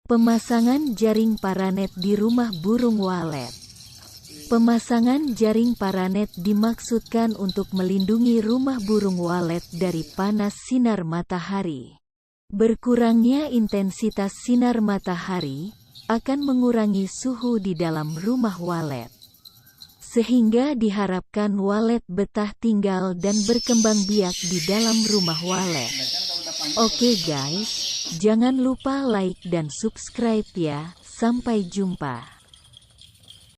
Pemasangan jaring paranet di rumah burung walet. Pemasangan jaring paranet dimaksudkan untuk melindungi rumah burung walet dari panas sinar matahari. Berkurangnya intensitas sinar matahari akan mengurangi suhu di dalam rumah walet, sehingga diharapkan walet betah tinggal dan berkembang biak di dalam rumah walet. Oke guys, jangan lupa like dan subscribe ya. Sampai jumpa.